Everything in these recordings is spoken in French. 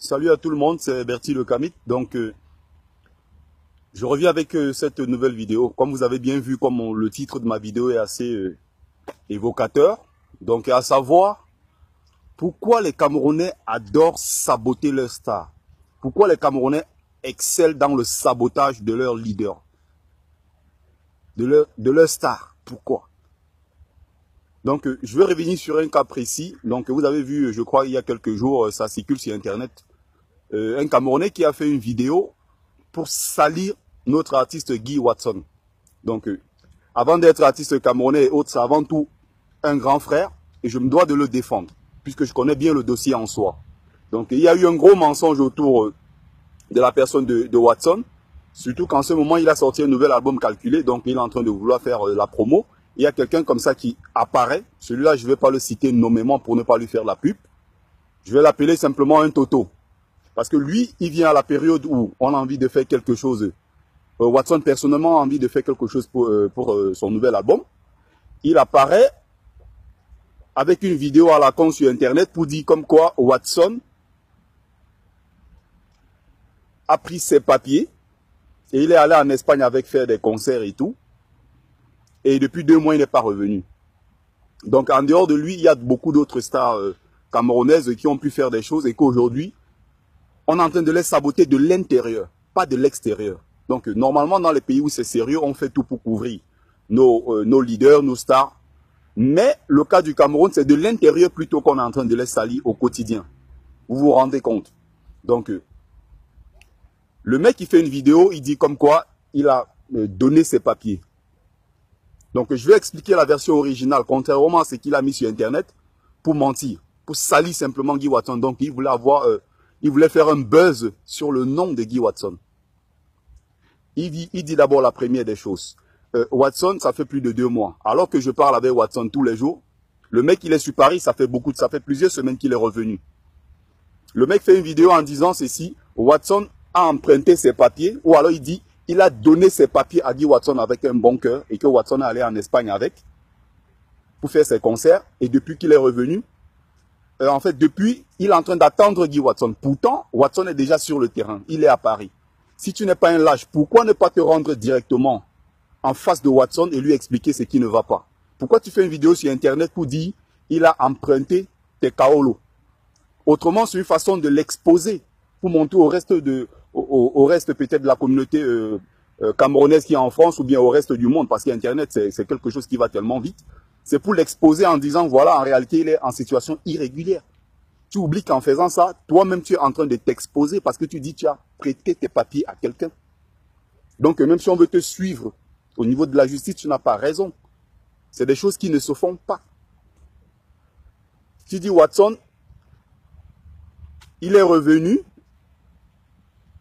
Salut à tout le monde, c'est Bertie le Kamit. Donc, je reviens avec cette nouvelle vidéo. Comme vous avez bien vu, comme le titre de ma vidéo est assez évocateur. Donc, à savoir, pourquoi les Camerounais adorent saboter leurs stars. Pourquoi les Camerounais excellent dans le sabotage de leurs leaders, de leurs stars. Pourquoi? Donc, je vais revenir sur un cas précis. Donc, vous avez vu, je crois, il y a quelques jours, ça circule sur Internet. Un Camerounais qui a fait une vidéo pour salir notre artiste Guy Watson. Donc, avant d'être artiste camerounais et autres, c'est avant tout un grand frère et je me dois de le défendre, puisque je connais bien le dossier en soi. Donc, il y a eu un gros mensonge autour de la personne de Watson, surtout qu'en ce moment, il a sorti un nouvel album calculé, donc il est en train de vouloir faire la promo. Il y a quelqu'un comme ça qui apparaît, celui-là, je ne vais pas le citer nommément pour ne pas lui faire la pub. Je vais l'appeler simplement un Toto. Parce que lui, il vient à la période où on a envie de faire quelque chose. Watson, personnellement, a envie de faire quelque chose pour son nouvel album. Il apparaît avec une vidéo à la con sur Internet pour dire comme quoi Watson a pris ses papiers et il est allé en Espagne avec faire des concerts et tout. Et depuis 2 mois, il n'est pas revenu. Donc, en dehors de lui, il y a beaucoup d'autres stars camerounaises qui ont pu faire des choses et qu'aujourd'hui, on est en train de les saboter de l'intérieur, pas de l'extérieur. Donc, normalement, dans les pays où c'est sérieux, on fait tout pour couvrir nos leaders, nos stars. Mais le cas du Cameroun, c'est de l'intérieur plutôt qu'on est en train de les salir au quotidien. Vous vous rendez compte? Donc, le mec qui fait une vidéo, il dit comme quoi il a donné ses papiers. Donc, je vais expliquer la version originale, contrairement à ce qu'il a mis sur Internet, pour mentir, pour salir simplement Guy Watson. Donc, il voulait avoir... il voulait faire un buzz sur le nom de Guy Watson. Il dit d'abord la première des choses. Watson, ça fait plus de 2 mois. Alors que je parle avec Watson tous les jours, le mec, il est sur Paris, ça fait plusieurs semaines qu'il est revenu. Le mec fait une vidéo en disant ceci, Watson a emprunté ses papiers, ou alors il dit, il a donné ses papiers à Guy Watson avec un bon cœur, et que Watson est allé en Espagne avec, pour faire ses concerts, et depuis qu'il est revenu, en fait, depuis, il est en train d'attendre Guy Watson. Pourtant, Watson est déjà sur le terrain. Il est à Paris. Si tu n'es pas un lâche, pourquoi ne pas te rendre directement en face de Watson et lui expliquer ce qui ne va pas? Pourquoi tu fais une vidéo sur Internet pour dire il a emprunté tes kaolos? Autrement, c'est une façon de l'exposer pour montrer au reste peut-être de la communauté camerounaise qui est en France ou bien au reste du monde, parce qu'Internet, c'est quelque chose qui va tellement vite. C'est pour l'exposer en disant, voilà, en réalité, il est en situation irrégulière. Tu oublies qu'en faisant ça, toi-même, tu es en train de t'exposer parce que tu dis, tu as prêté tes papiers à quelqu'un. Donc, même si on veut te suivre au niveau de la justice, tu n'as pas raison. C'est des choses qui ne se font pas. Tu dis, Watson, il est revenu,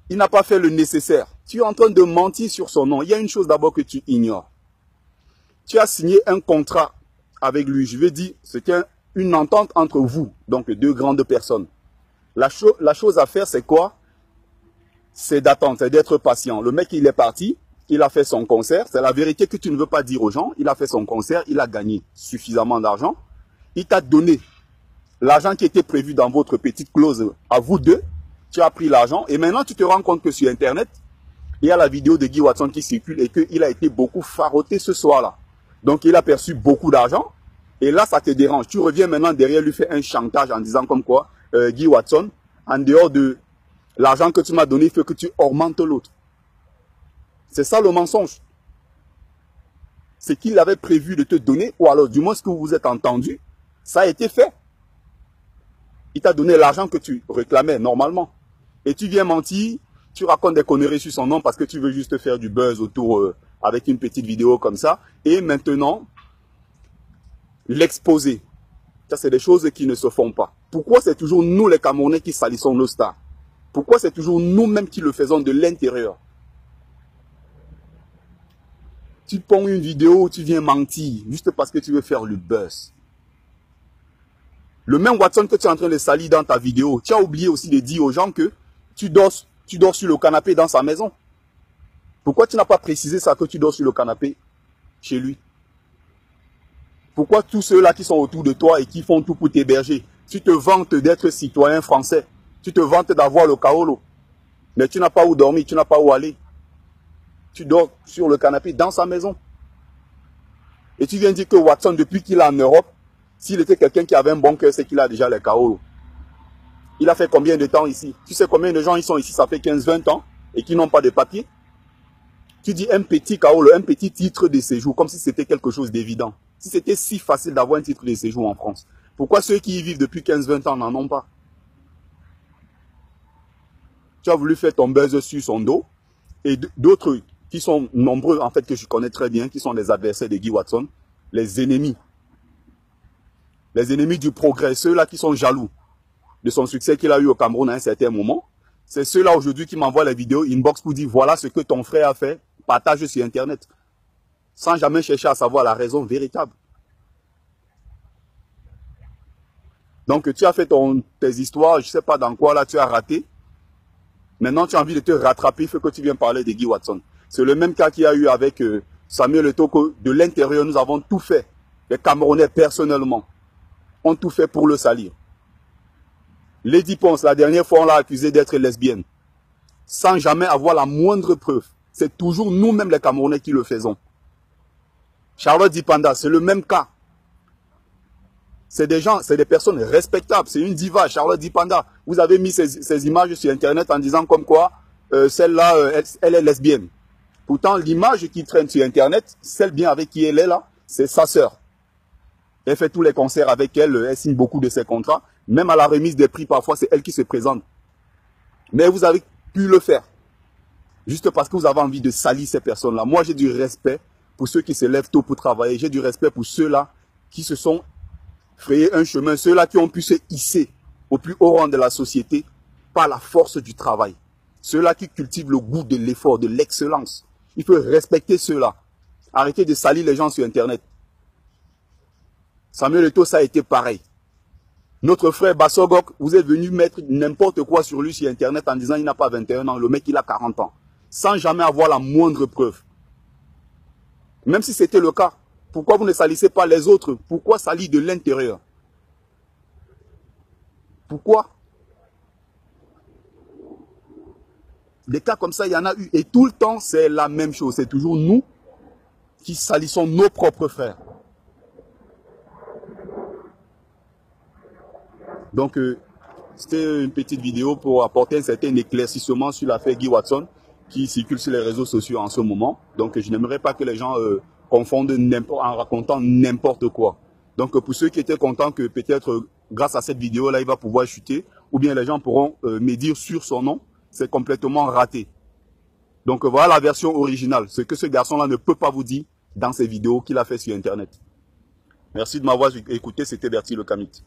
il n'a pas fait le nécessaire. Tu es en train de mentir sur son nom. Il y a une chose d'abord que tu ignores. Tu as signé un contrat avec lui, je veux dire, c'était une entente entre vous, donc 2 grandes personnes. La chose à faire, c'est quoi? C'est d'attendre, c'est d'être patient. Le mec, il est parti, il a fait son concert, c'est la vérité que tu ne veux pas dire aux gens. Il a fait son concert, il a gagné suffisamment d'argent. Il t'a donné l'argent qui était prévu dans votre petite clause à vous deux. Tu as pris l'argent et maintenant tu te rends compte que sur Internet, il y a la vidéo de Guy Watson qui circule et qu'il a été beaucoup farauté ce soir-là. Donc, il a perçu beaucoup d'argent. Et là, ça te dérange. Tu reviens maintenant derrière, lui faire un chantage en disant comme quoi, Guy Watson, en dehors de l'argent que tu m'as donné, il faut que tu augmentes l'autre. C'est ça le mensonge. C'est qu'il avait prévu de te donner, ou alors du moins ce que vous vous êtes entendu, ça a été fait. Il t'a donné l'argent que tu réclamais normalement. Et tu viens mentir, tu racontes des conneries sur son nom parce que tu veux juste faire du buzz autour avec une petite vidéo comme ça. Et maintenant, l'exposer. Ça, c'est des choses qui ne se font pas. Pourquoi c'est toujours nous les Camerounais qui salissons nos stars? Pourquoi c'est toujours nous-mêmes qui le faisons de l'intérieur? Tu ponds une vidéo où tu viens mentir juste parce que tu veux faire le buzz. Le même Watson que tu es en train de salir dans ta vidéo, tu as oublié aussi de dire aux gens que tu dors sur le canapé dans sa maison. Pourquoi tu n'as pas précisé ça, que tu dors sur le canapé chez lui? Pourquoi tous ceux-là qui sont autour de toi et qui font tout pour t'héberger, tu te vantes d'être citoyen français, Tu te vantes d'avoir le Kaolo. Mais tu n'as pas où dormir, tu n'as pas où aller. Tu dors sur le canapé dans sa maison. Et tu viens dire que Watson, depuis qu'il est en Europe, s'il était quelqu'un qui avait un bon cœur, c'est qu'il a déjà les Kaolo. Il a fait combien de temps ici? Tu sais combien de gens ils sont ici, ça fait 15-20 ans, et qui n'ont pas de papier? Tu dis un petit Kaolo, un petit titre de séjour, comme si c'était quelque chose d'évident. Si c'était si facile d'avoir un titre de séjour en France, pourquoi ceux qui y vivent depuis 15-20 ans n'en ont pas? Tu as voulu faire ton buzz sur son dos, et d'autres qui sont nombreux, en fait, que je connais très bien, qui sont les adversaires de Guy Watson, les ennemis du progrès, ceux-là qui sont jaloux de son succès qu'il a eu au Cameroun à un certain moment. C'est ceux-là aujourd'hui qui m'envoient les vidéos inbox pour dire voilà ce que ton frère a fait, partage sur Internet, sans jamais chercher à savoir la raison véritable. Donc tu as fait tes histoires, je ne sais pas dans quoi là tu as raté. Maintenant tu as envie de te rattraper, il faut que tu viennes parler de Guy Watson. C'est le même cas qu'il y a eu avec Samuel Eto'o. De l'intérieur, nous avons tout fait. Les Camerounais personnellement ont tout fait pour le salir. Lady Ponce, la dernière fois, on l'a accusée d'être lesbienne, sans jamais avoir la moindre preuve. C'est toujours nous-mêmes les Camerounais qui le faisons. Charlotte Dipanda, c'est le même cas. C'est des gens, c'est des personnes respectables. C'est une diva, Charlotte Dipanda. Vous avez mis ces images sur Internet en disant comme quoi celle-là, elle est lesbienne. Pourtant, l'image qui traîne sur Internet, celle bien avec qui elle est là, c'est sa sœur. Elle fait tous les concerts avec elle, elle signe beaucoup de ses contrats. Même à la remise des prix, parfois, c'est elle qui se présente. Mais vous avez pu le faire. Juste parce que vous avez envie de salir ces personnes-là. Moi, j'ai du respect pour ceux qui se lèvent tôt pour travailler. J'ai du respect pour ceux-là qui se sont frayés un chemin. Ceux-là qui ont pu se hisser au plus haut rang de la société par la force du travail. Ceux-là qui cultivent le goût de l'effort, de l'excellence. Il faut respecter ceux-là. Arrêtez de salir les gens sur Internet. Samuel Eto'o, ça a été pareil. Notre frère Bassogok, vous êtes venu mettre n'importe quoi sur lui sur Internet en disant qu'il n'a pas 21 ans, le mec il a 40 ans. Sans jamais avoir la moindre preuve. Même si c'était le cas, pourquoi vous ne salissez pas les autres? Pourquoi salir de l'intérieur? Pourquoi? Des cas comme ça, il y en a eu. Et tout le temps, c'est la même chose. C'est toujours nous qui salissons nos propres frères. Donc, c'était une petite vidéo pour apporter un certain éclaircissement sur l'affaire Guy Watson qui circule sur les réseaux sociaux en ce moment. Donc, je n'aimerais pas que les gens confondent en racontant n'importe quoi. Donc, pour ceux qui étaient contents que peut-être grâce à cette vidéo-là, il va pouvoir chuter, ou bien les gens pourront me dire sur son nom, c'est complètement raté. Donc, voilà la version originale. Ce que ce garçon-là ne peut pas vous dire dans ses vidéos qu'il a fait sur Internet. Merci de m'avoir écouté, c'était Bertie le Kamit.